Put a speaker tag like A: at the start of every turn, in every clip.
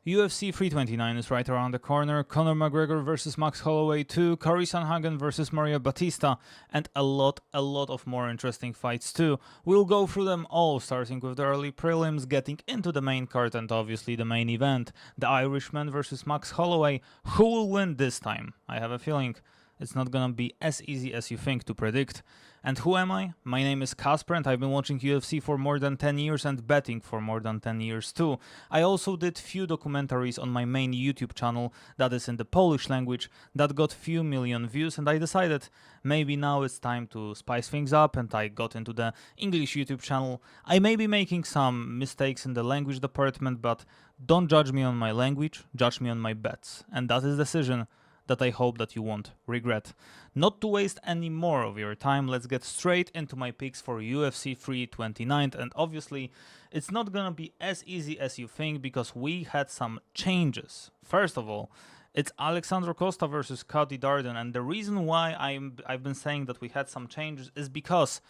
A: UFC 329 is right around the corner. Conor McGregor versus Max Holloway 2, Sanhagen versus Maria Batista, and a lot of more interesting fights too. We'll go through them all, starting with the early prelims, getting into the main card and obviously the main event, the Irishman versus Max Holloway. Who will win this time? I have a feeling it's not gonna be as easy as you think to predict. And who am I? My name is Garbrandt. I've been watching UFC for more than 10 years and betting for more than 10 years too. I also did few documentaries on my main YouTube channel that is in the Polish language that got few million views, and I decided maybe now it's time to spice things up, and I got into the English YouTube channel. I may be making some mistakes in the language department, but don't judge me on my language, judge me on my bets. And that is a decision that I hope that you won't regret. Not to waste any more of your time, let's get straight into my picks for UFC 329, and obviously it's not gonna be as easy as you think because we had some changes. First of all, it's Alexandre Costa versus Cody Darden, and the reason why I've been saying that we had some changes is because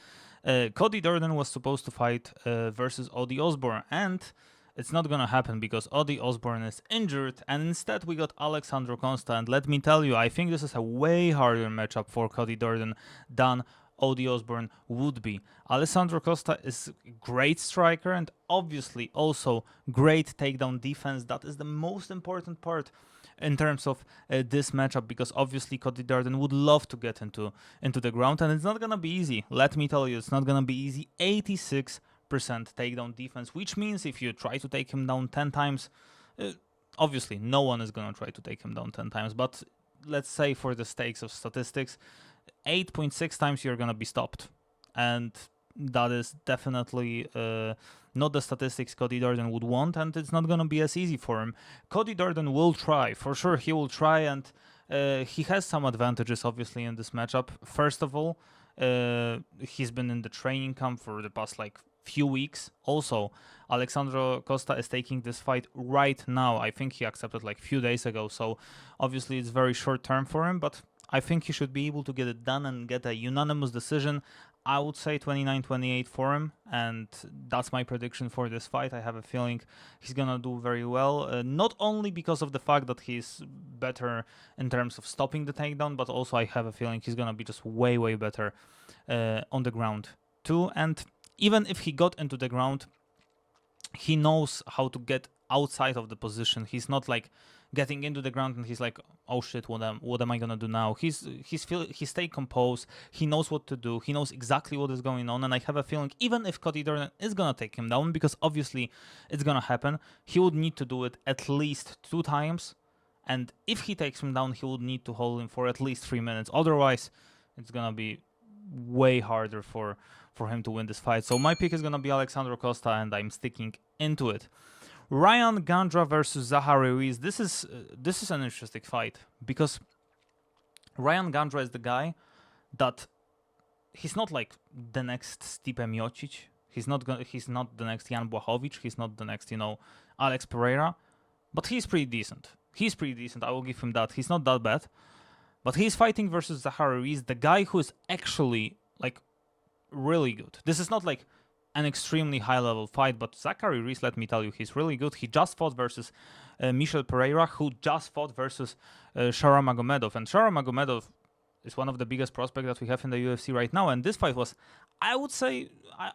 A: Cody Darden was supposed to fight versus Odi Osbourne, and it's not gonna happen because Odi Osbourne is injured, and instead we got Alexandre Costa. And let me tell you, I think this is a way harder matchup for Cody Darden than Odi Osbourne would be. Alexandre Costa is a great striker and obviously also great takedown defense. That is the most important part in terms of this matchup, because obviously Cody Darden would love to get into the ground, and it's not gonna be easy. Let me tell you, it's not gonna be easy. 86% takedown defense, which means if you try to take him down 10 times, obviously no one is going to try to take him down 10 times, but let's say for the stakes of statistics, 8.6 times you're going to be stopped, and that is definitely not the statistics Cody Darden would want, and it's not going to be as easy for him. Cody Darden will try, for sure he will try, and he has some advantages obviously in this matchup. First of all, he's been in the training camp for the past few weeks. Also, Alexandre Costa is taking this fight right now. I think he accepted few days ago, so obviously it's very short term for him, but I think he should be able to get it done and get a unanimous decision. I would say 29-28 for him, and that's my prediction for this fight. I have a feeling he's gonna do very well, not only because of the fact that he's better in terms of stopping the takedown, but also I have a feeling he's gonna be just way better on the ground too. And even if he got into the ground, he knows how to get outside of the position. He's not getting into the ground and he's like, oh shit, what am I gonna do now? He stay composed. He knows what to do. He knows exactly what is going on. And I have a feeling even if Cody Darden is gonna take him down, because obviously it's gonna happen, he would need to do it at least 2 times. And if he takes him down, he would need to hold him for at least 3 minutes. Otherwise, it's gonna be way harder for him to win this fight. So my pick is gonna be Alexandre Costa, and I'm sticking into it. Ryan Gandra versus Zachary Reese. This is an interesting fight because Ryan Gandra is the guy that he's not the next Stipe Miocic. He's not the next Jan Błachowicz. He's not the next Alex Pereira, but he's pretty decent. I will give him that. He's not that bad, but he's fighting versus Zachary Reese, the guy who is actually really good. This is not an extremely high level fight, but Zachary Reese, let me tell you, he's really good. He just fought versus Michel Pereira, who just fought versus Shara Magomedov, and Shara Magomedov is one of the biggest prospects that we have in the UFC right now, and this fight was, I would say,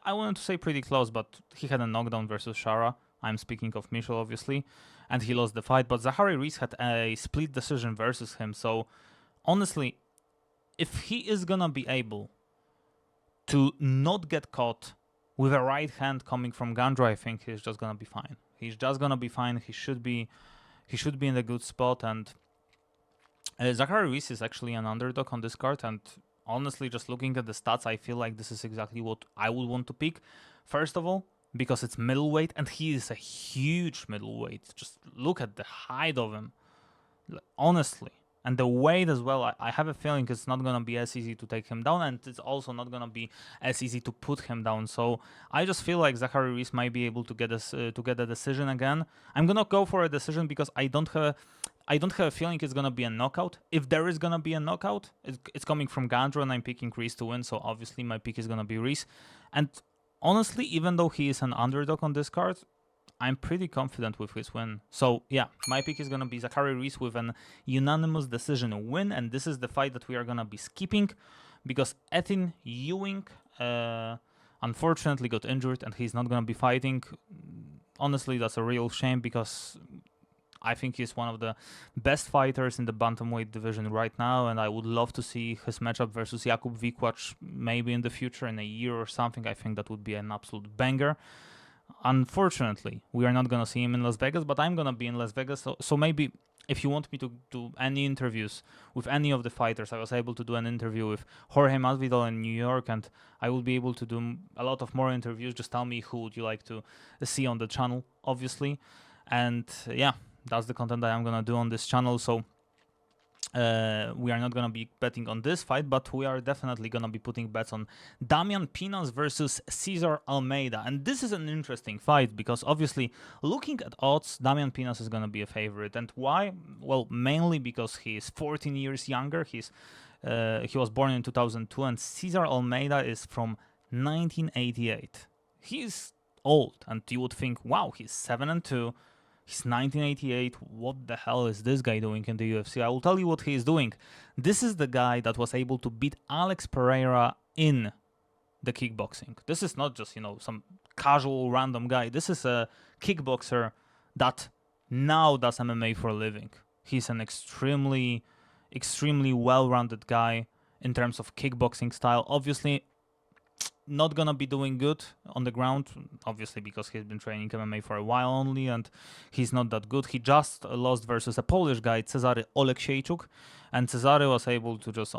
A: I wanted to say pretty close, but he had a knockdown versus Shara. I'm speaking of Michel, obviously, and he lost the fight, but Zachary Reese had a split decision versus him. So honestly, if he is gonna be able to not get caught with a right hand coming from Gandra, I think he's just gonna be fine. He should be in a good spot, and Zachary Reese is actually an underdog on this card, and honestly, just looking at the stats, I feel like this is exactly what I would want to pick. First of all, because it's middleweight, and he is a huge middleweight. Just look at the height of him, honestly. And the weight as well, I have a feeling it's not going to be as easy to take him down, and it's also not going to be as easy to put him down. So I just feel like Zachary Reese might be able to get a decision again. I'm going to go for a decision because I don't have a feeling it's going to be a knockout. If there is going to be a knockout, it's coming from Gandra, and I'm picking Reese to win. So obviously my pick is going to be Reese. And honestly, even though he is an underdog on this card, I'm pretty confident with his win. So yeah, my pick is gonna be Zachary Reese with an unanimous decision win, and this is the fight that we are gonna be skipping because Ethan Ewing unfortunately got injured and he's not gonna be fighting. Honestly, that's a real shame because I think he's one of the best fighters in the bantamweight division right now, and I would love to see his matchup versus Jakub Wikłacz maybe in the future, in a year or something. I think that would be an absolute banger. Unfortunately, we are not going to see him in Las Vegas, but I'm going to be in Las Vegas, so maybe if you want me to do any interviews with any of the fighters, I was able to do an interview with Jorge Masvidal in New York, and I will be able to do a lot of more interviews. Just tell me who would you like to see on the channel, obviously. And yeah, that's the content that I'm gonna do on this channel. So we are not gonna be betting on this fight, but we are definitely gonna be putting bets on Damian Pinas versus Cesar Almeida. And this is an interesting fight because obviously, looking at odds, Damian Pinas is gonna be a favorite. And why? Well, mainly because he is 14 years younger. He was born in 2002, and Cesar Almeida is from 1988. He's old, and you would think, wow, he's 7-2. He's 1988. What the hell is this guy doing in the UFC? I will tell you what he is doing. This is the guy that was able to beat Alex Pereira in the kickboxing. This is not just, some casual random guy. This is a kickboxer that now does MMA for a living. He's an extremely well-rounded guy in terms of kickboxing style. Obviously, not gonna be doing good on the ground, obviously, because he's been training MMA for a while only, and he's not that good. He just lost versus a Polish guy, Cezary Oleksiejczuk, and Cezary was able to just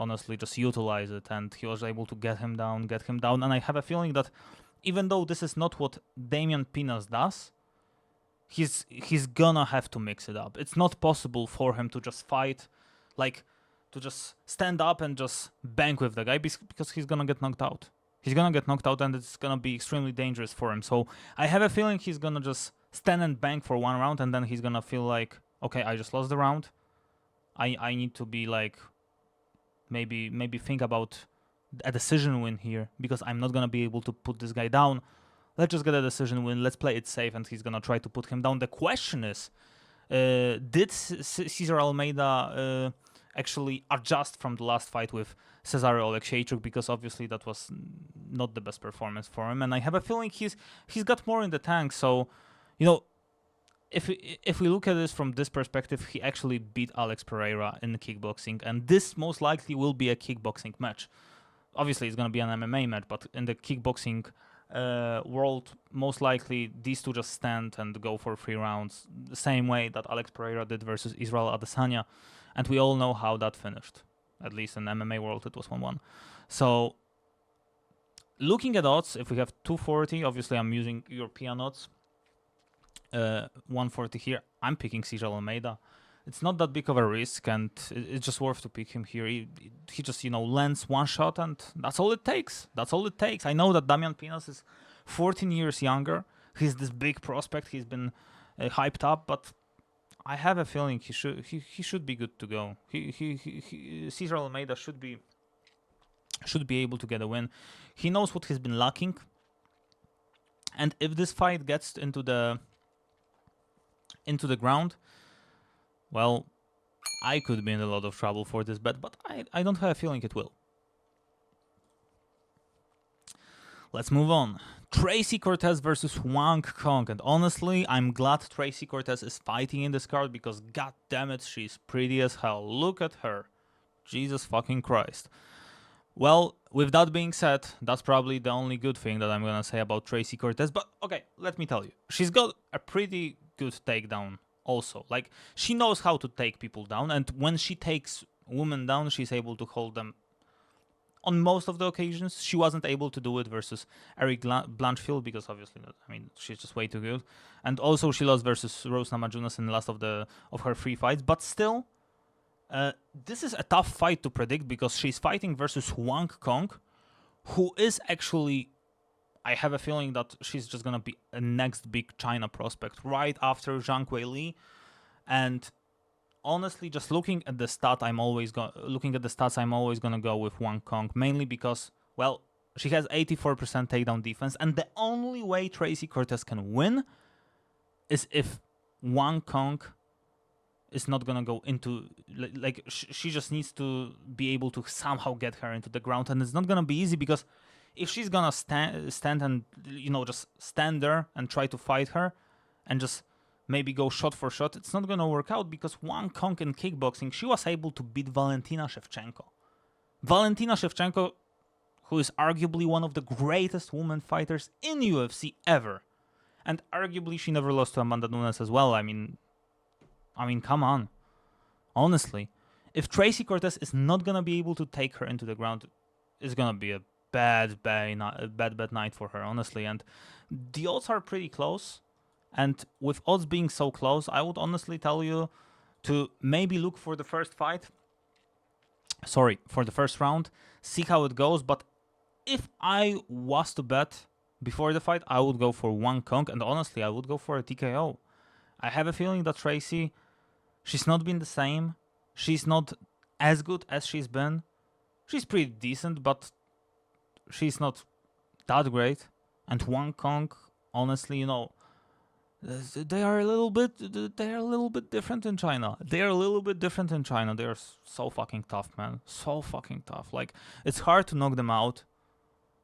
A: utilize it, and he was able to get him down, and I have a feeling that even though this is not what Damian Pinas does, he's gonna have to mix it up. It's not possible for him to just fight, to just stand up and just bang with the guy, because he's gonna get knocked out. He's gonna get knocked out, and it's gonna be extremely dangerous for him. So I have a feeling he's gonna just stand and bang for one round, and then he's gonna feel like, okay, I just lost the round. I need to be maybe think about a decision win here, because I'm not gonna be able to put this guy down. Let's just get a decision win. Let's play it safe, and he's gonna try to put him down. The question is, did Cesar Almeida actually adjust from the last fight with Cezary Oleksiejczuk, because obviously that was not the best performance for him, and I have a feeling he's got more in the tank. So, if we look at this from this perspective, he actually beat Alex Pereira in the kickboxing, and this most likely will be a kickboxing match. Obviously, it's going to be an MMA match, but in the kickboxing world, most likely these two just stand and go for 3 rounds, the same way that Alex Pereira did versus Israel Adesanya, and we all know how that finished. At least in MMA world, it was 1-1. So, looking at odds, if we have 240, obviously I'm using European odds. 140 here, I'm picking Cesar Almeida. It's not that big of a risk, and it's just worth to pick him here. He just, lands one shot, and that's all it takes. That's all it takes. I know that Damian Pinas is 14 years younger. He's this big prospect. He's been hyped up, but I have a feeling he should be good to go. Cesar Almeida should be able to get a win. He knows what he's been lacking, and if this fight gets into the ground, well, I could be in a lot of trouble for this bet, but I don't have a feeling it will. Let's move on. Tracy Cortez versus Hwang Kong, and honestly, I'm glad Tracy Cortez is fighting in this card, because god damn it, she's pretty as hell. Look at her. Jesus fucking Christ. Well, with that being said, that's probably the only good thing that I'm gonna say about Tracy Cortez, but okay, let me tell you. She's got a pretty good takedown also. She knows how to take people down, and when she takes women down, she's able to hold them on most of the occasions. She wasn't able to do it versus Eric Blanchfield, because obviously, she's just way too good. And also she lost versus Rose Namajunas in the last of her 3 fights. But still, this is a tough fight to predict, because she's fighting versus Hwang Kong, who is actually, I have a feeling that she's just gonna be a next big China prospect right after Zhang Weili. And honestly, just looking at the stats, I'm always gonna go with Hwang Kong, mainly because, well, she has 84% takedown defense, and the only way Tracy Cortez can win is if Wang Kong is not gonna go into she just needs to be able to somehow get her into the ground, and it's not gonna be easy because if she's gonna stand and just stand there and try to fight her and just maybe go shot for shot, it's not gonna work out because Wang Kong in kickboxing, she was able to beat Valentina Shevchenko. Valentina Shevchenko, who is arguably one of the greatest women fighters in UFC ever. And arguably she never lost to Amanda Nunes as well. I mean, come on. Honestly, if Tracy Cortez is not gonna be able to take her into the ground, it's gonna be a bad night for her, honestly. And the odds are pretty close. And with odds being so close, I would honestly tell you to maybe look for the first fight. Sorry, for the first round. See how it goes. But if I was to bet before the fight, I would go for Wang Kong. And honestly, I would go for a TKO. I have a feeling that Tracy, she's not been the same. She's not as good as she's been. She's pretty decent, but she's not that great. And Wang Kong, honestly, they are a little bit different in China. They are so fucking tough, man. So fucking tough. Like, it's hard to knock them out.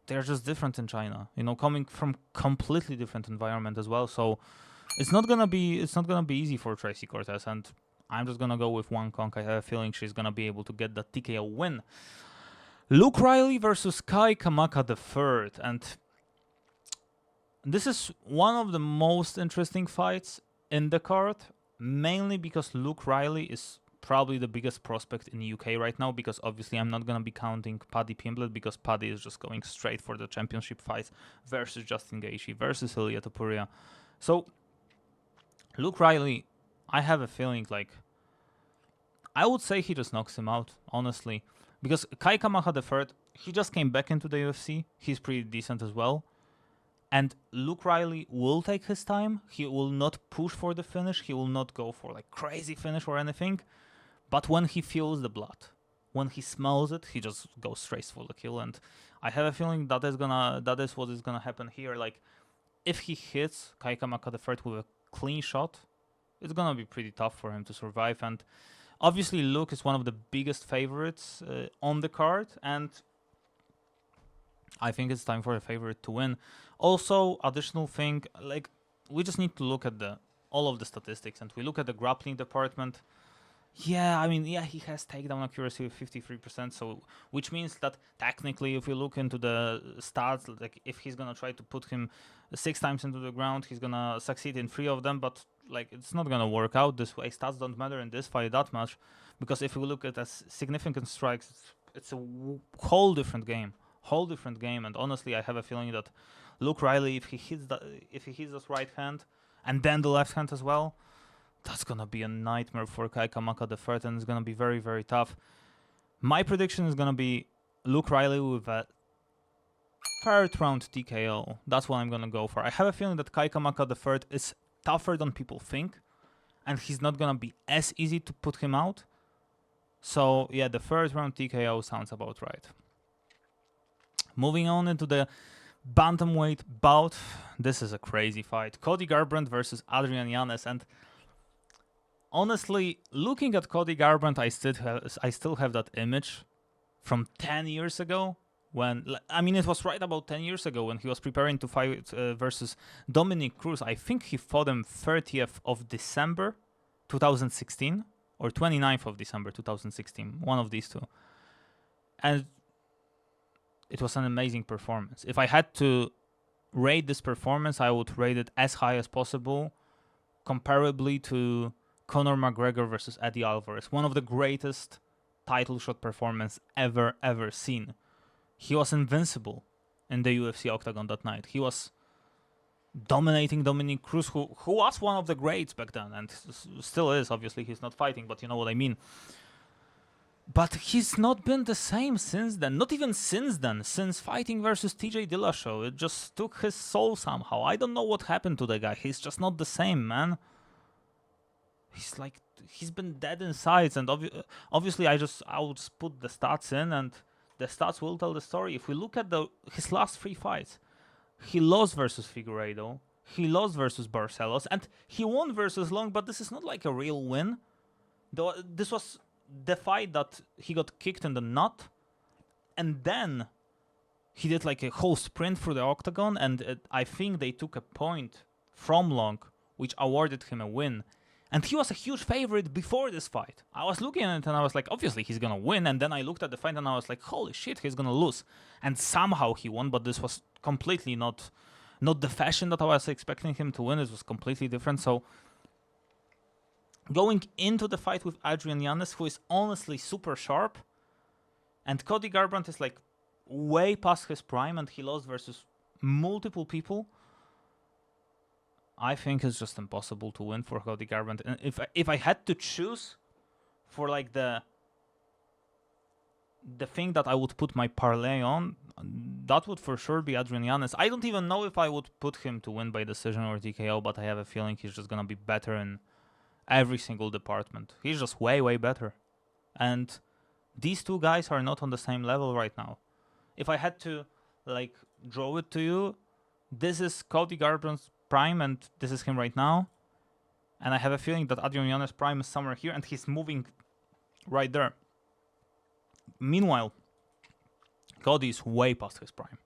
A: They're just different in China. Coming from completely different environment as well. So it's not gonna be easy for Tracy Cortez, and I'm just gonna go with Wang Kong. I have a feeling she's gonna be able to get that TKO win. Luke Riley versus Kai Kamaka III, and this is one of the most interesting fights in the card, mainly because Luke Riley is probably the biggest prospect in the UK right now, because obviously I'm not going to be counting Paddy Pimblett, because Paddy is just going straight for the championship fight versus Justin Gaethje, versus Ilia Topuria. So, Luke Riley, I have a feeling I would say he just knocks him out, honestly. Because Kai Kamaka III, he just came back into the UFC. He's pretty decent as well. And Luke Riley will take his time. He will not push for the finish. He will not go for crazy finish or anything. But when he feels the blood, when he smells it, he just goes straight for the kill. And I have a feeling that is what is gonna happen here. If he hits Kai Kamaka III with a clean shot, it's gonna be pretty tough for him to survive. And obviously, Luke is one of the biggest favorites on the card, and I think it's time for the favorite to win. Also, additional thing, we just need to look at all of the statistics, and we look at the grappling department. He has takedown accuracy of 53%, so which means that technically, if we look into the stats, if he's gonna try to put him 6 times into the ground, he's gonna succeed in 3 of them, but it's not gonna work out this way. Stats don't matter in this fight that much, because if we look at significant strikes, it's a whole different game. And honestly, I have a feeling that Luke Riley, if he hits this right hand and then the left hand as well, that's gonna be a nightmare for Kai Kamaka III, and it's gonna be very, very tough. My prediction is gonna be Luke Riley with a third round TKO. That's what I'm gonna go for. I have a feeling that Kai Kamaka III is tougher than people think, and he's not gonna be as easy to put him out. So yeah, the third round TKO sounds about right. Moving on into the bantamweight bout. This is a crazy fight. Cody Garbrandt versus Adrian Yanez. And honestly, looking at Cody Garbrandt, I still have that image from 10 years ago. It was right about 10 years ago when he was preparing to fight versus Dominic Cruz. I think he fought him 30th of December 2016 or 29th of December 2016. One of these two. And it was an amazing performance. If I had to rate this performance, I would rate it as high as possible, comparably to Conor McGregor versus Eddie Alvarez. One of the greatest title shot performance ever seen. He was invincible in the UFC octagon that night. He was dominating Dominic Cruz, who was one of the greats back then, and still is. Obviously, he's not fighting, but you know what I mean. But he's not been the same since then. Not even since then. Since fighting versus TJ Dillashaw. It just took his soul somehow. I don't know what happened to the guy. He's just not the same, man. He's been dead inside. And obviously, I would put the stats in, and the stats will tell the story. If we look at his last 3 fights, he lost versus Figueiredo. He lost versus Barcelos, and he won versus Long, but this is not like a real win. This was the fight that he got kicked in the nut, and then he did like a whole sprint through the octagon, and I think they took a point from Long, which awarded him a win. And he was a huge favorite before this fight. I was looking at it and I was like, obviously he's gonna win. And then I looked at the fight and I was like, holy shit, he's gonna lose. And somehow he won, but this was completely not the fashion that I was expecting him to win. It was completely different. So going into the fight with Adrian Yanez, who is honestly super sharp, and Cody Garbrandt is like way past his prime and he lost versus multiple people, I think it's just impossible to win for Cody Garbrandt. And if I had to choose for like the thing that I would put my parlay on, that would for sure be Adrian Yanez. I don't even know if I would put him to win by decision or TKO, but I have a feeling he's just gonna be better in every single department. He's just way, way better. And these two guys are not on the same level right now. If I had to like draw it to you, this is Cody Garbrandt's prime and this is him right now. And I have a feeling that Adrian Yanez prime is somewhere here and he's moving right there. Meanwhile, Cody is way past his prime.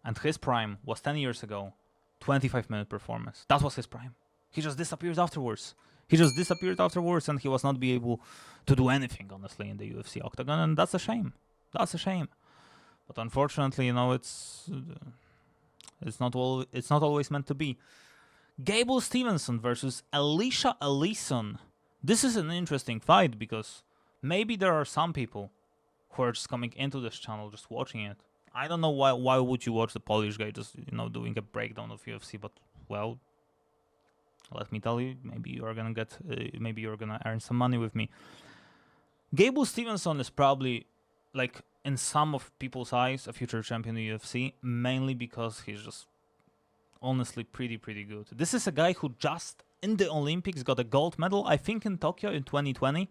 A: And his prime was 10 years ago, 25-minute performance. That was his prime. He just disappeared afterwards. And he was not be able to do anything, honestly, in the UFC octagon. And that's a shame. That's a shame. But unfortunately, you know, it's not always meant to be. Gable Stevenson versus Alison. This is an interesting fight because maybe there are some people who are just coming into this channel just watching it. I don't know why would you watch the Polish guy just, you know, doing a breakdown of UFC, but well, let me tell you, maybe you're gonna earn some money with me. Gable Stevenson is probably, like, in some of people's eyes, a future champion in UFC, mainly because he's just honestly pretty good. This is a guy who just in the Olympics got a gold medal, I think in Tokyo in 2020,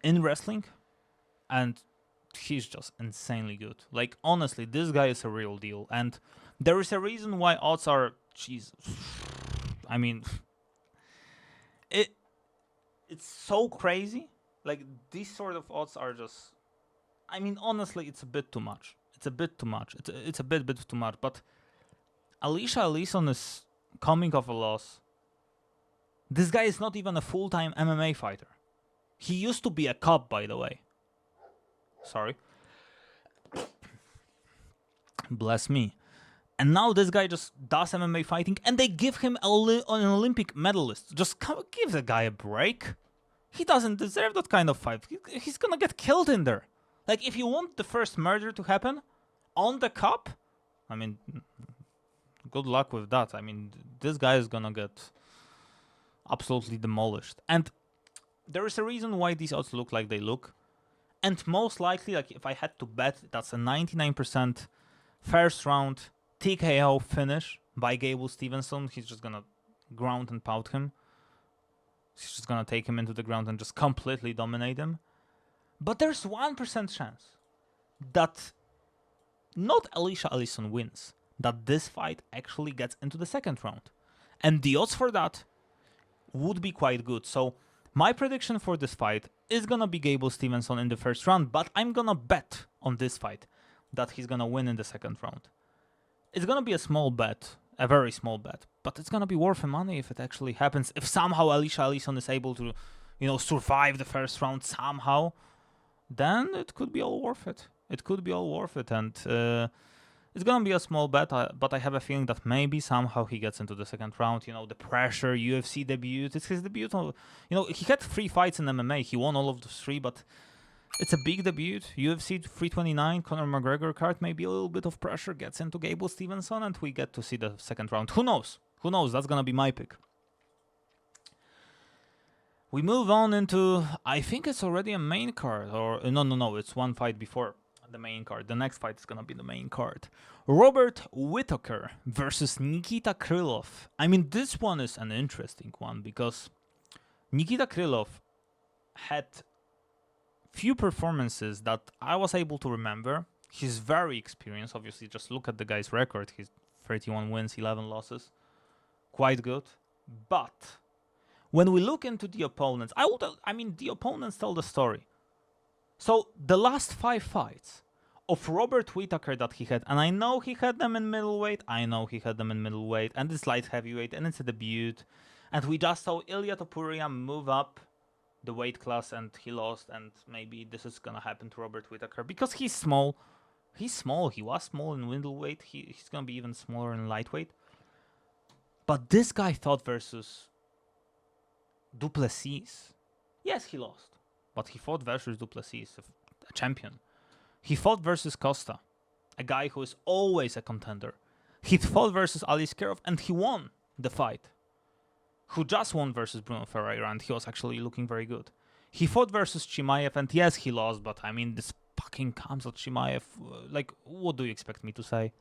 A: in wrestling, and he's just insanely good. Like, honestly, this guy is a real deal, and there is a reason why odds are, Jesus, I mean, it's so crazy. Like, these sort of odds are just, I mean, honestly, it's a bit too much. It's a bit too much. It's a bit too much. But Alison is coming off a loss. This guy is not even a full-time MMA fighter. He used to be a cop, by the way. Sorry. Bless me. And now this guy just does MMA fighting, and they give him an Olympic medalist. Just give the guy a break. He doesn't deserve that kind of fight. He's gonna get killed in there. Like, if you want the first murder to happen on the cup, I mean, good luck with that. I mean, this guy is gonna get absolutely demolished. And there is a reason why these odds look like they look. And most likely, like, if I had to bet, that's a 99% first round TKO finish by Gable Stevenson. He's just gonna ground and pound him. He's just gonna take him into the ground and just completely dominate him. But there's 1% chance that not Alison wins, that this fight actually gets into the second round. And the odds for that would be quite good. So my prediction for this fight is gonna be Gable Stevenson in the first round, but I'm gonna bet on this fight that he's gonna win in the second round. It's gonna be a small bet, a very small bet, but it's gonna be worth the money if it actually happens. If somehow Alison is able to, you know, survive the first round somehow, then it could be all worth it. It could be all worth it, and it's gonna be a small bet, but I have a feeling that maybe somehow he gets into the second round. You know, the pressure, UFC debut. It's his debut. You know, he had 3 fights in MMA. He won all of those 3, but it's a big debut. UFC 329, Conor McGregor card. Maybe a little bit of pressure gets into Gable Stevenson, and we get to see the second round. Who knows? Who knows? That's gonna be my pick. We move on into, I think it's already a main card, or no, it's one fight before the main card. The next fight is gonna be the main card. Robert Whittaker versus Nikita Krylov. I mean, this one is an interesting one because Nikita Krylov had few performances that I was able to remember. He's very experienced. Obviously, just look at the guy's record. He's 31 wins, 11 losses. Quite good. But when we look into the opponents, the opponents tell the story. So the last 5 fights of Robert Whittaker that he had, and I know he had them in middleweight, and it's light heavyweight, and it's a debut, and we just saw Ilia Topuria move up the weight class, and he lost, and maybe this is gonna happen to Robert Whittaker, because he's small. He was small in middleweight, he's gonna be even smaller in lightweight. But this guy fought versus Duplessis. Yes, he lost, but he fought versus Duplessis, a champion. He fought versus Costa, a guy who is always a contender. He fought versus Aliskerov, and he won the fight. Who just won versus Bruno Ferreira, and he was actually looking very good. He fought versus Chimaev, and yes, he lost, but this fucking Khamzat Chimaev, what do you expect me to say?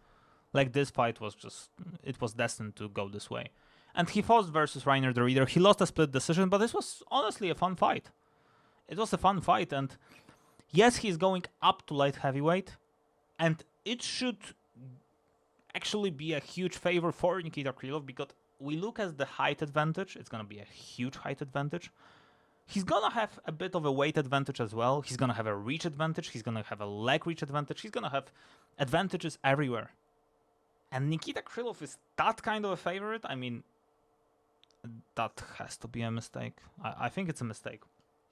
A: This fight was it was destined to go this way. And he fought versus Reiner the Reader. He lost a split decision, but this was honestly a fun fight. It was a fun fight, and yes, he's going up to light heavyweight, and it should actually be a huge favor for Nikita Krylov, because we look at the height advantage. It's going to be a huge height advantage. He's going to have a bit of a weight advantage as well. He's going to have a reach advantage. He's going to have a leg reach advantage. He's going to have advantages everywhere. And Nikita Krylov is that kind of a favorite. That has to be a mistake. I think it's a mistake.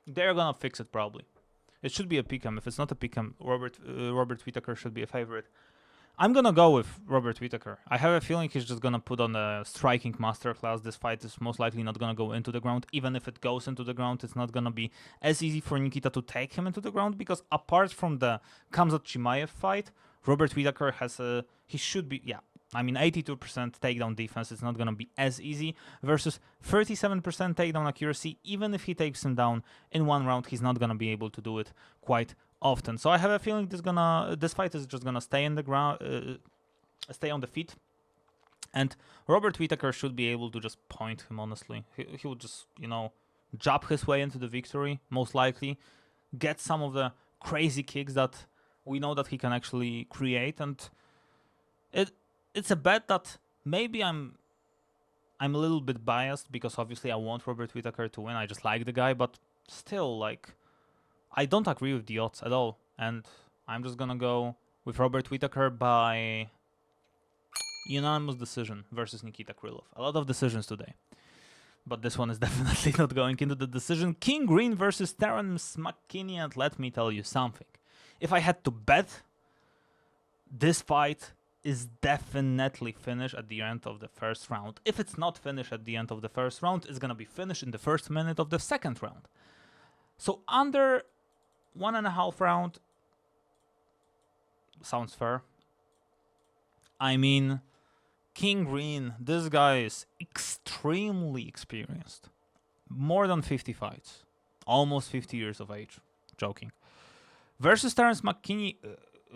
A: They're going to fix it probably. It should be a pick'em. If it's not a pick'em, Robert Whittaker should be a favorite. I'm gonna go with Robert Whittaker. I have a feeling he's just gonna put on a striking masterclass. This fight is most likely not gonna go into the ground. Even if it goes into the ground, it's not gonna be as easy for Nikita to take him into the ground, because apart from the Khamzat Chimaev fight, Robert Whittaker has a... He should be... Yeah, 82% takedown defense. It's not gonna be as easy versus 37% takedown accuracy. Even if he takes him down in one round, he's not gonna be able to do it quite often. So I have a feeling this fight is just gonna stay in the ground, stay on the feet, and Robert Whittaker should be able to just point him. Honestly, he will just jab his way into the victory, most likely, get some of the crazy kicks that we know that he can actually create, and it's a bet that maybe I'm a little bit biased, because obviously I want Robert Whittaker to win. I just like the guy, but still, I don't agree with the odds at all, and I'm just gonna go with Robert Whittaker by unanimous decision versus Nikita Krylov. A lot of decisions today, but this one is definitely not going into the decision. King Green versus Terence McKinney, and let me tell you something. If I had to bet, this fight is definitely finished at the end of the first round. If it's not finished at the end of the first round, it's gonna be finished in the first minute of the second round. So under 1.5 round sounds fair. King Green, this guy is extremely experienced. More than 50 fights. Almost 50 years of age. Joking. Versus Terence McKinney,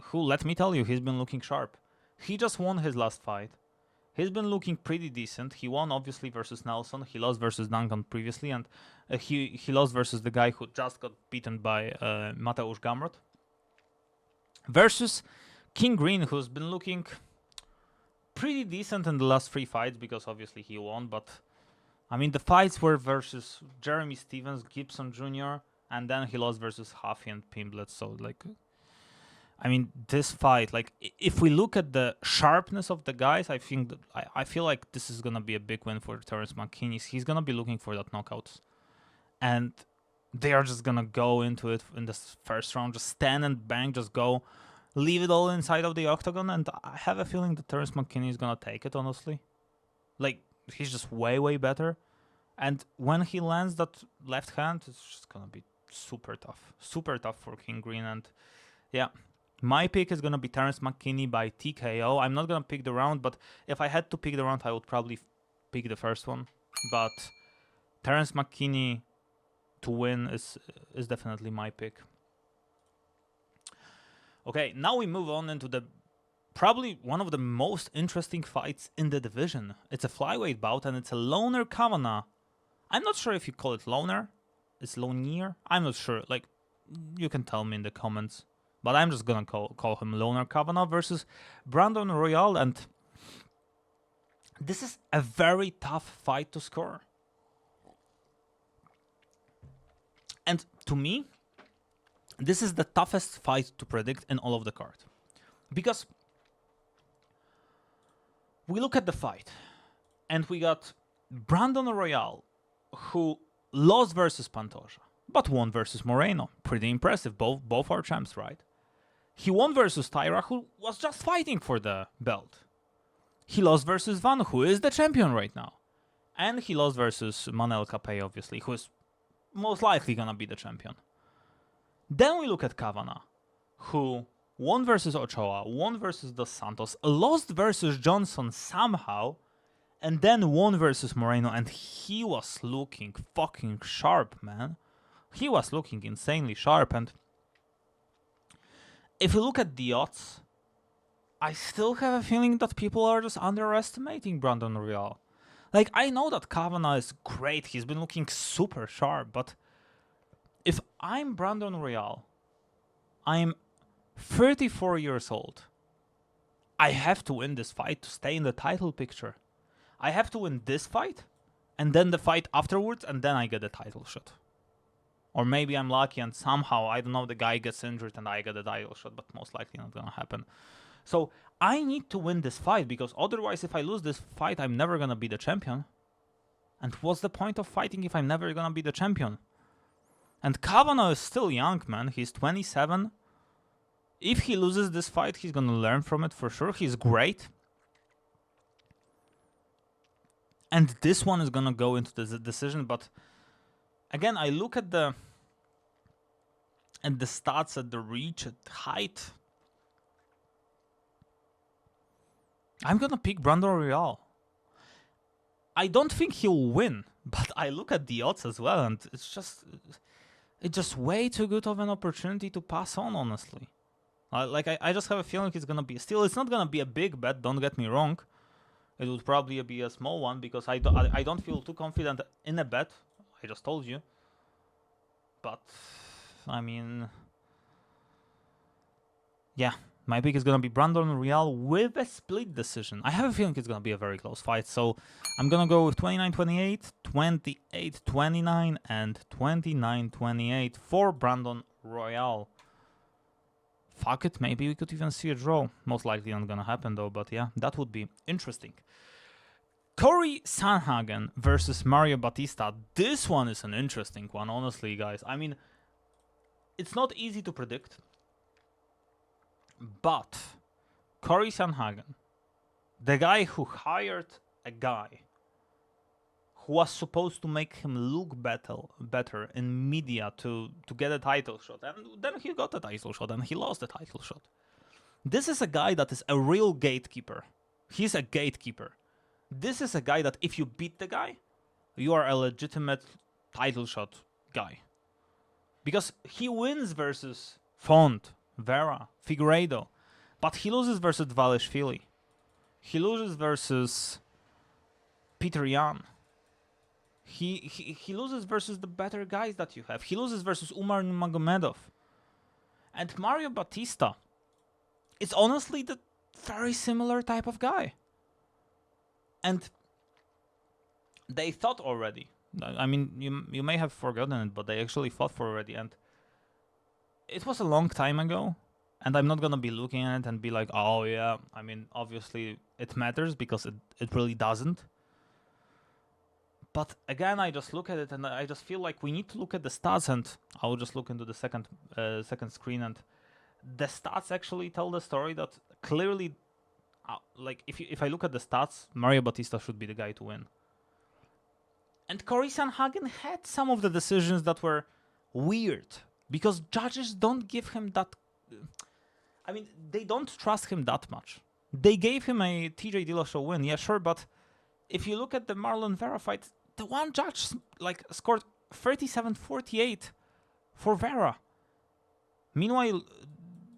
A: who, let me tell you, he's been looking sharp. He just won his last fight. He's been looking pretty decent. He won, obviously, versus Nelson. He lost versus Duncan previously, and he lost versus the guy who just got beaten by Mateusz Gambrat. Versus King Green, who's been looking pretty decent in the last 3 fights, because obviously he won. But, the fights were versus Jeremy Stevens, Gibson Jr., and then he lost versus Huffy and Pimblett. So, this fight, if we look at the sharpness of the guys, I feel like this is gonna be a big win for Terence McKinney. He's gonna be looking for that knockouts, and they are just gonna go into it in this first round, just stand and bang, just go, leave it all inside of the octagon. And I have a feeling that Terence McKinney is gonna take it. Honestly, he's just way better, and when he lands that left hand, it's just gonna be super tough for King Green. And yeah. My pick is going to be Terence McKinney by TKO. I'm not going to pick the round, but if I had to pick the round, I would probably pick the first one. But Terence McKinney to win is definitely my pick. Okay, now we move on into the probably one of the most interesting fights in the division. It's a flyweight bout, and it's a loner Kavanagh. I'm not sure if you call it loner. It's lonier. I'm not sure. You can tell me in the comments. But I'm just gonna call him Loner Kavanagh versus Brandon Royval. And This is a very tough fight to score. And to me, this is the toughest fight to predict in all of the card. Because we look at the fight, and we got Brandon Royval, who lost versus Pantoja, but won versus Moreno. Pretty impressive. Both are champs, right? He won versus Tyra, who was just fighting for the belt. He lost versus Van, who is the champion right now. And he lost versus Manel Capet, obviously, who is most likely gonna be the champion. Then we look at Kavanagh, who won versus Ochoa, won versus Dos Santos, lost versus Johnson somehow, and then won versus Moreno, and he was looking fucking sharp, man. He was looking insanely sharp, and if you look at the odds, I still have a feeling that people are just underestimating Brandon Royval. Like, I know that Kavanagh is great, he's been looking super sharp, but if I'm Brandon Royval, I'm 34 years old. I have to win this fight to stay in the title picture. I have to win this fight, and then the fight afterwards, and then I get a title shot. Or maybe I'm lucky and somehow, I don't know, the guy gets injured and I get a title shot, but most likely not gonna happen. So I need to win this fight, because otherwise if I lose this fight, I'm never gonna be the champion. And what's the point of fighting if I'm never gonna be the champion? And Kavanagh is still young, man. He's 27. If he loses this fight, he's gonna learn from it for sure. He's great. And this one is gonna go into the decision, but again, I look at the stats, at the reach, at height. I'm gonna pick Brandon Royval. I don't think he'll win, but I look at the odds as well, and it's just way too good of an opportunity to pass on, honestly. I just have a feeling it's gonna be still. It's not gonna be a big bet. Don't get me wrong. It would probably be a small one, because I don't feel too confident in a bet. I just told you. But I mean, yeah, my pick is gonna be Brandon Royval with a split decision. I have a feeling it's gonna be a very close fight, so I'm gonna go with 29-28, 28-29, and 29-28 for Brandon Royval. Fuck it, maybe we could even see a draw. Most likely not gonna happen though, but yeah, that would be interesting. Corey Sanhagen versus Mario Batista. This one is an interesting one, honestly, guys. I mean, it's not easy to predict, but Corey Sanhagen, the guy who hired a guy who was supposed to make him look better in media to get a title shot, and then he got a title shot and he lost the title shot. This is a guy that is a real gatekeeper. He's a gatekeeper. This is a guy that if you beat the guy, you are a legitimate title shot guy. Because he wins versus Font, Vera, Figueiredo, but he loses versus Dvalishvili. He loses versus Peter Yan. He loses versus the better guys that you have. He loses versus Umar Nurmagomedov. And Mario Batista is honestly the very similar type of guy. And they thought already. I mean, you may have forgotten it, but they actually fought for already. And it was a long time ago. And I'm not going to be looking at it and be like, oh yeah, I mean, obviously it matters, because it really doesn't. But again, I just look at it and I just feel like we need to look at the stats, and I'll just look into the second screen, and the stats actually tell the story that clearly, like if I look at the stats, Mario Batista should be the guy to win. And Corey Sanhagen had some of the decisions that were weird, because judges don't give him that. I mean, they don't trust him that much. They gave him a TJ Dillashaw win, yeah, sure, but if you look at the Marlon Vera fight, the one judge scored 37-48 for Vera. Meanwhile,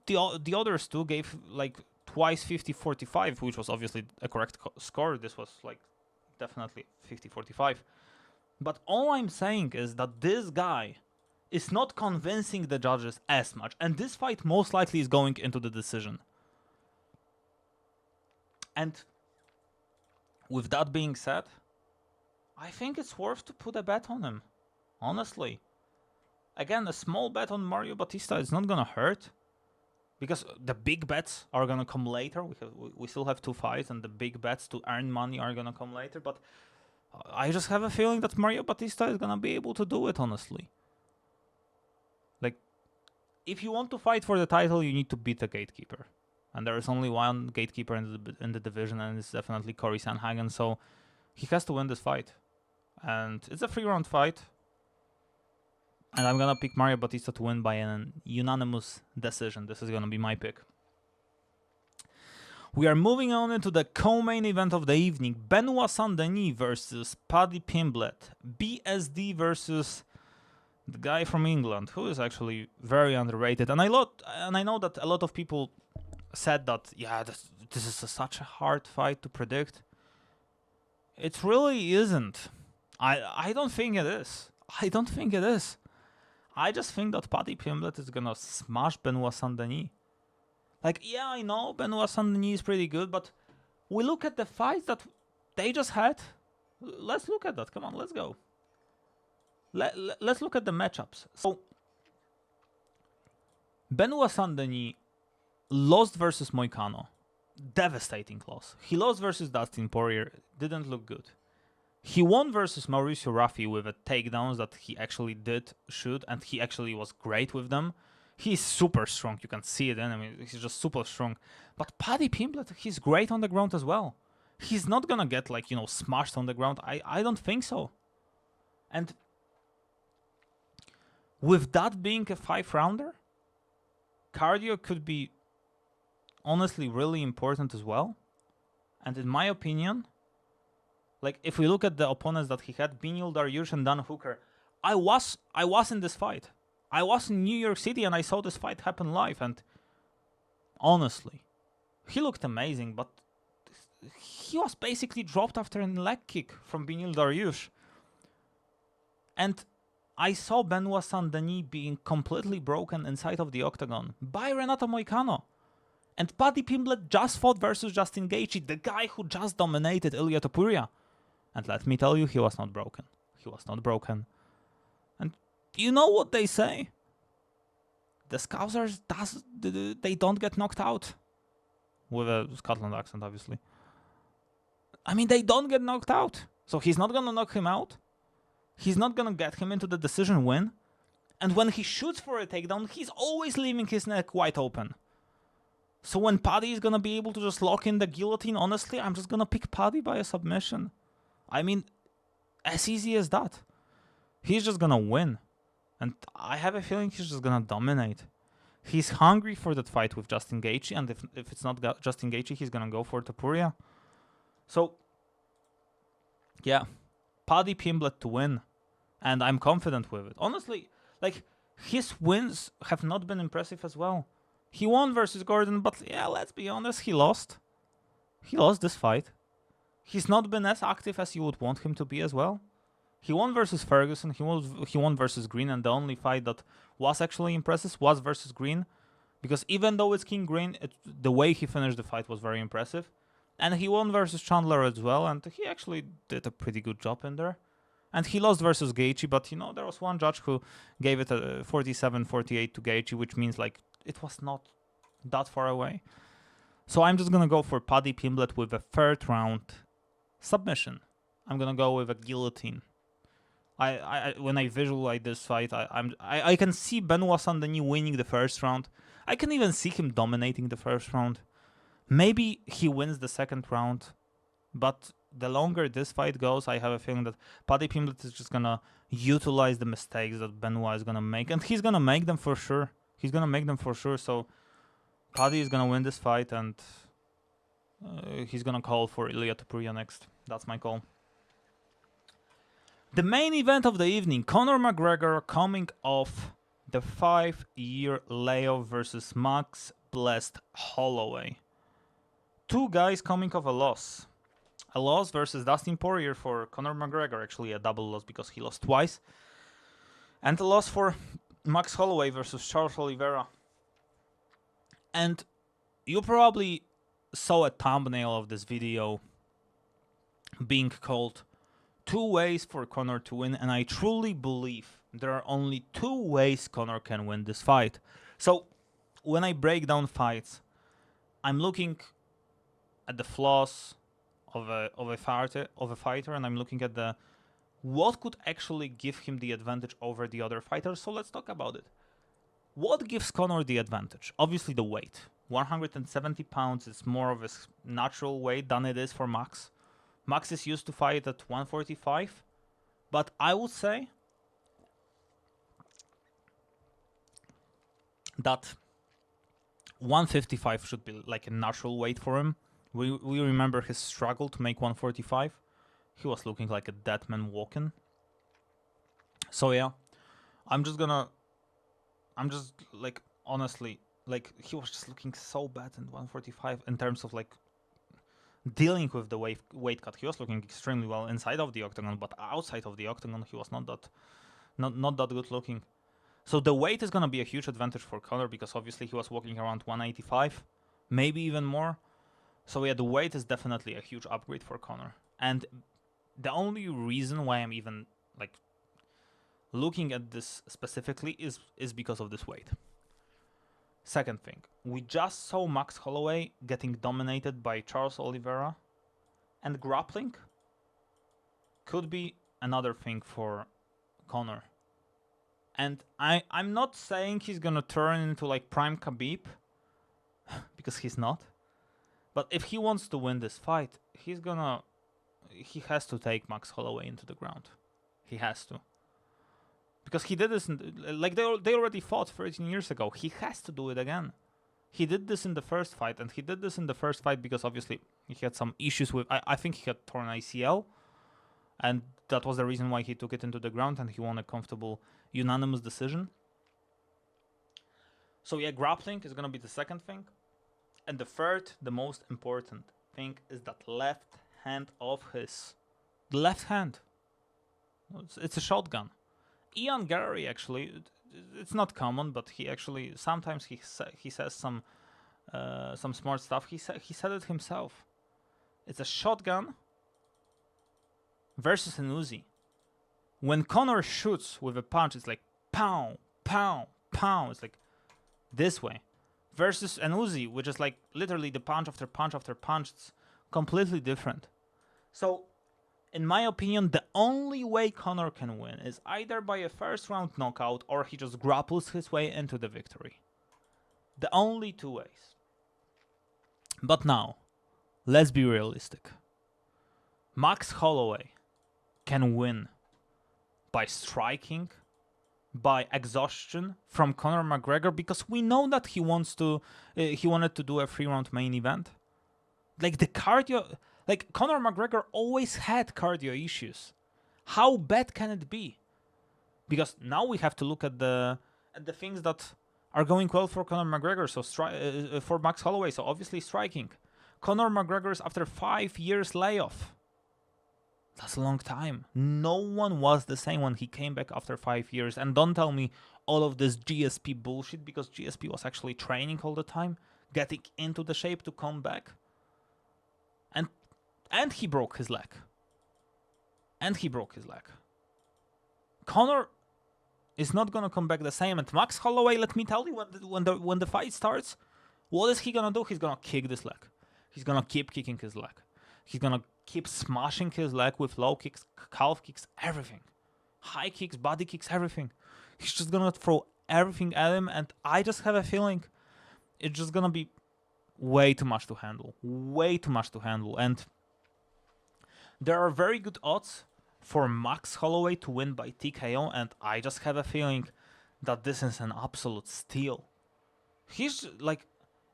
A: the others two gave like twice 50-45, which was obviously a correct score. This was like definitely 50-45. But all I'm saying is that this guy is not convincing the judges as much, and this fight most likely is going into the decision. And With that being said, I think it's worth to put a bet on him. Honestly. Again, a small bet on Mario Batista is not gonna hurt. Because the big bets are gonna come later. We still have 2 fights, and the big bets to earn money are gonna come later. But I just have a feeling that Mario Batista is gonna be able to do it, honestly. Like, if you want to fight for the title, you need to beat the gatekeeper. And there is only one gatekeeper in the division, and it's definitely Cory Sanhagen. So he has to win this fight. And it's a 3-round fight. And I'm gonna pick Mario Batista to win by an unanimous decision. This is gonna be my pick. We are moving on into the co-main event of the evening. Benoit Saint-Denis versus Paddy Pimblett. BSD versus the guy from England, who is actually very underrated. And I know that a lot of people said that, yeah, this is such a hard fight to predict. It really isn't. I don't think it is. I don't think it is. I just think that Paddy Pimblett is gonna smash Benoit Saint-Denis. Like, yeah, I know Benoit Saint-Denis is pretty good, but we look at the fights that they just had. Let's look at that. Come on, let's go. Let's look at the matchups. So, Benoit Saint-Denis lost versus Moicano. Devastating loss. He lost versus Dustin Poirier. Didn't look good. He won versus Mauricio Raffi with a takedowns that he actually did shoot, and he actually was great with them. He's super strong. You can see it. I mean, he's just super strong. But Paddy Pimblett, he's great on the ground as well. He's not gonna get, like, you know, smashed on the ground. I don't think so. And with that being a 5-rounder, cardio could be honestly really important as well. And in my opinion, like, if we look at the opponents that he had, Beneil Dariush and Dan Hooker, I was in this fight. I was in New York City and I saw this fight happen live, and honestly, he looked amazing, but he was basically dropped after a leg kick from Beneil Dariush. And I saw Benoit Saint-Denis being completely broken inside of the octagon by Renato Moicano. And Paddy Pimblett just fought versus Justin Gaethje, the guy who just dominated Ilia Topuria. And let me tell you, he was not broken. He was not broken. And you know what they say? The Scousers, they don't get knocked out. With a Scotland accent, obviously. I mean, they don't get knocked out. So he's not gonna knock him out. He's not gonna get him into the decision win. And when he shoots for a takedown, he's always leaving his neck wide open. So when Paddy is gonna be able to just lock in the guillotine, honestly, I'm just gonna pick Paddy by a submission. I mean, as easy as that. He's just gonna win. And I have a feeling he's just gonna dominate. He's hungry for that fight with Justin Gaethje, and if it's not Justin Gaethje, he's gonna go for Topuria. So, yeah, Paddy Pimblett to win. And I'm confident with it. Honestly, like, his wins have not been impressive as well. He won versus Gordon, but yeah, let's be honest, he lost. He lost this fight. He's not been as active as you would want him to be as well. He won versus Ferguson, he won versus Green, and the only fight that was actually impressive was versus Green. Because even though it's King Green, the way he finished the fight was very impressive. And he won versus Chandler as well, and he actually did a pretty good job in there. And he lost versus Gaethje, but you know, there was one judge who gave it a 47-48 to Gaethje, which means, like, it was not that far away. So I'm just gonna go for Paddy Pimblett with a 3rd round submission. I'm gonna go with a guillotine. When I visualize this fight, I can see Benoit Saint-Denis winning the 1st round. I can even see him dominating the 1st round. Maybe he wins the 2nd round, but the longer this fight goes, I have a feeling that Paddy Pimblett is just gonna utilize the mistakes that Benoit is gonna make, and he's gonna make them for sure. He's gonna make them for sure. So Paddy is gonna win this fight, and he's gonna call for Ilia Topuria next. That's my call. The main event of the evening, Conor McGregor coming off the 5-year layoff versus Max Blessed Holloway. 2 guys coming off a loss. A loss versus Dustin Poirier for Conor McGregor, actually a double loss because he lost twice. And a loss for Max Holloway versus Charles Oliveira. And you probably saw a thumbnail of this video being called two ways for Conor to win, and I truly believe there are only two ways Conor can win this fight. So when I break down fights, I'm looking at the flaws of a fighter, and I'm looking at the what could actually give him the advantage over the other fighters. So let's talk about it. What gives Conor the advantage? Obviously the weight. 170 pounds is more of a natural weight than it is for Max. Max is used to fight at 145, but I would say that 155 should be like a natural weight for him. We remember his struggle to make 145. He was looking like a dead man walking. So yeah, I'm just like, honestly, like, he was just looking so bad in 145 in terms of like dealing with the weight cut. He was looking extremely well inside of the octagon, but outside of the octagon, he was not that good looking. So the weight is gonna be a huge advantage for Conor because obviously he was walking around 185, maybe even more. So yeah, the weight is definitely a huge upgrade for Conor. And the only reason why I'm even like looking at this specifically is because of this weight. Second thing, we just saw Max Holloway getting dominated by Charles Oliveira, and grappling could be another thing for Conor. And I'm not saying he's gonna turn into like prime Khabib, because he's not. But if he wants to win this fight, he has to take Max Holloway into the ground. He has to. Because he did this, like they already fought 13 years ago. He has to do it again. He did this in the first fight, and he did this in the first fight because obviously he had some issues with, I think he had torn ACL, and that was the reason why he took it into the ground, and he won a comfortable unanimous decision. So yeah, grappling is going to be the second thing. And the third, the most important thing, is that left hand of his. The left hand. It's a shotgun. Ian Gary, actually, it's not common, but he actually sometimes he says some smart stuff. He said it himself. It's a shotgun versus an Uzi. When Conor shoots with a punch, it's like pow, pow, pow. It's like this way. Versus an Uzi, which is like literally the punch after punch after punch. It's completely different. So, in my opinion, the only way Conor can win is either by a first round knockout or he just grapples his way into the victory. The only two ways. But now, let's be realistic. Max Holloway can win by striking, by exhaustion from Conor McGregor, because we know that he wanted to do a 3-round main event. Like the cardio, like Conor McGregor always had cardio issues. How bad can it be? Because now we have to look at the things that are going well for Conor McGregor. So for Max Holloway, so obviously striking. Conor McGregor is after 5 years layoff. That's a long time. No one was the same when he came back after 5 years. And don't tell me all of this GSP bullshit, because GSP was actually training all the time, getting into the shape to come back. And he broke his leg. Conor is not gonna come back the same. And Max Holloway, let me tell you, when the fight starts, what is he gonna do? He's gonna kick this leg. He's gonna keep kicking his leg. He's gonna keep smashing his leg with low kicks, calf kicks, everything. High kicks, body kicks, everything. He's just gonna throw everything at him, and I just have a feeling it's just gonna be way too much to handle. And there are very good odds for Max Holloway to win by TKO, and I just have a feeling that this is an absolute steal. He's like,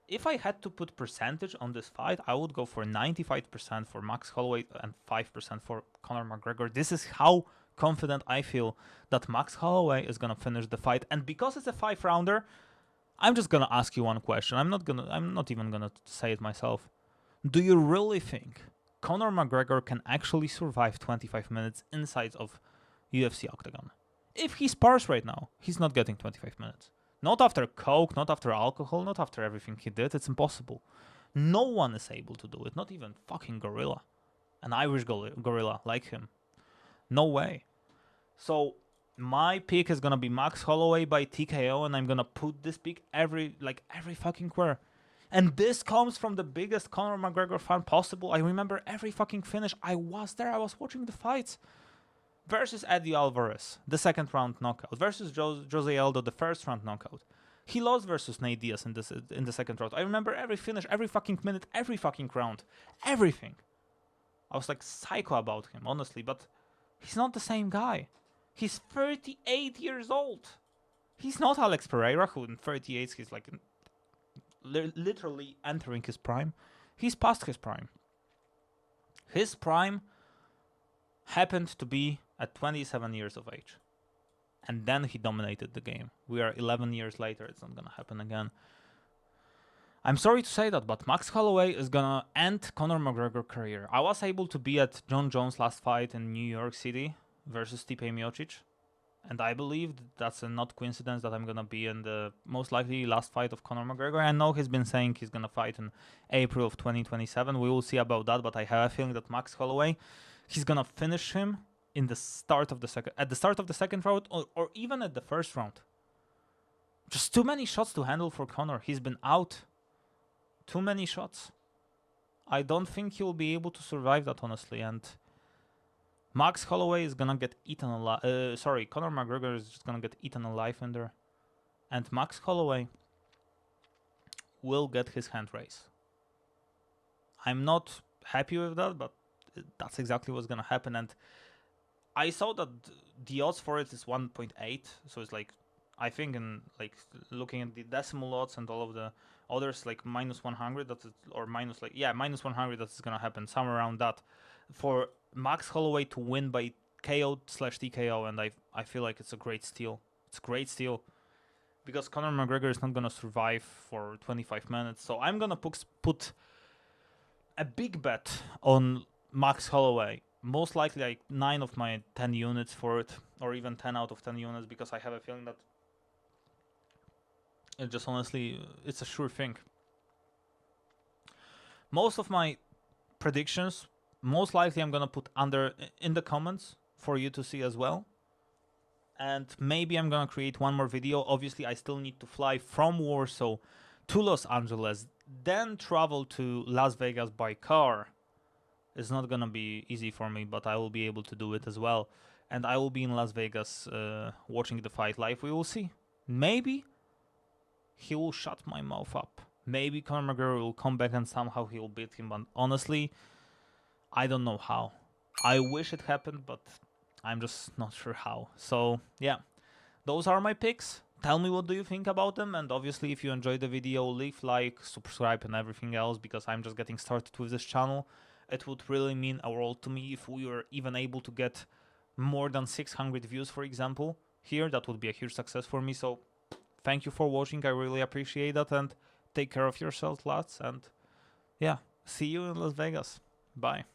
A: if I had to put percentage on this fight, I would go for 95% for Max Holloway and 5% for Conor McGregor. This is how confident I feel that Max Holloway is gonna finish the fight. And because it's a 5-rounder, I'm just gonna ask you one question. I'm not even gonna say it myself. Do you really think Conor McGregor can actually survive 25 minutes inside of UFC octagon? If he spars right now, he's not getting 25 minutes. Not after coke, not after alcohol, not after everything he did. It's impossible. No one is able to do it, not even fucking Gorilla. An Irish gorilla like him. No way. So my pick is gonna be Max Holloway by TKO, and I'm gonna put this pick every fucking where. And this comes from the biggest Conor McGregor fan possible. I remember every fucking finish. I was there. I was watching the fights. Versus Eddie Alvarez, the second round knockout. Versus Jose Aldo, the first round knockout. He lost versus Nate Diaz in the second round. I remember every finish, every fucking minute, every fucking round. Everything. I was like psycho about him, honestly. But he's not the same guy. He's 38 years old. He's not Alex Pereira, who in 38 he's like literally entering his prime. He's past his prime. His prime happened to be at 27 years of age. And then he dominated the game. We are 11 years later. It's not gonna happen again. I'm sorry to say that, but Max Holloway is gonna end Conor McGregor career. I was able to be at John Jones' last fight in New York City versus Stipe Miocic. And I believe that's a not coincidence that I'm gonna be in the most likely last fight of Conor McGregor. I know he's been saying he's gonna fight in April of 2027. We will see about that, but I have a feeling that Max Holloway, he's gonna finish him in the start of the second round, or even at the first round. Just too many shots to handle for Conor. He's been out. Too many shots. I don't think he'll be able to survive that, honestly, and Max Holloway is gonna get eaten alive. Conor McGregor is just gonna get eaten alive in there. And Max Holloway will get his hand raised. I'm not happy with that, but that's exactly what's gonna happen. And I saw that the odds for it is 1.8. So it's like, I think in like looking at the decimal odds and all of the others, like minus 100, or minus 100, that's gonna happen, somewhere around that, for Max Holloway to win by KO/TKO, and I feel like it's a great steal. It's a great steal because Conor McGregor is not gonna survive for 25 minutes. So I'm gonna put a big bet on Max Holloway. Most likely like 9 of my 10 units for it, or even 10 out of 10 units, because I have a feeling that it just honestly, it's a sure thing. Most of my predictions, most likely I'm gonna put under in the comments for you to see as well. And maybe I'm gonna create one more video. Obviously, I still need to fly from Warsaw to Los Angeles, then travel to Las Vegas by car. It's not gonna be easy for me, but I will be able to do it as well. And I will be in Las Vegas watching the fight live. We will see. Maybe he will shut my mouth up. Maybe Conor McGregor will come back and somehow he will beat him. But honestly, I don't know how. I wish it happened, but I'm just not sure how. So yeah, those are my picks. Tell me what do you think about them, and obviously if you enjoyed the video, leave like, subscribe and everything else, because I'm just getting started with this channel. It would really mean a world to me if we were even able to get more than 600 views, for example, here. That would be a huge success for me. So thank you for watching. I really appreciate that, and take care of yourself, lads. And yeah, see you in Las Vegas. Bye.